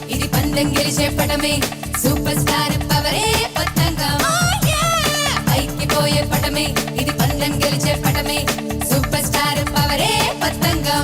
ఇది పందెం గెలిచే పటమే సూపర్ స్టార్ పవరే పతంగం పైకి పోయే పటమే ఇది పందెం గెలిచే పటమే సూపర్ స్టార్ పవరే పతంగం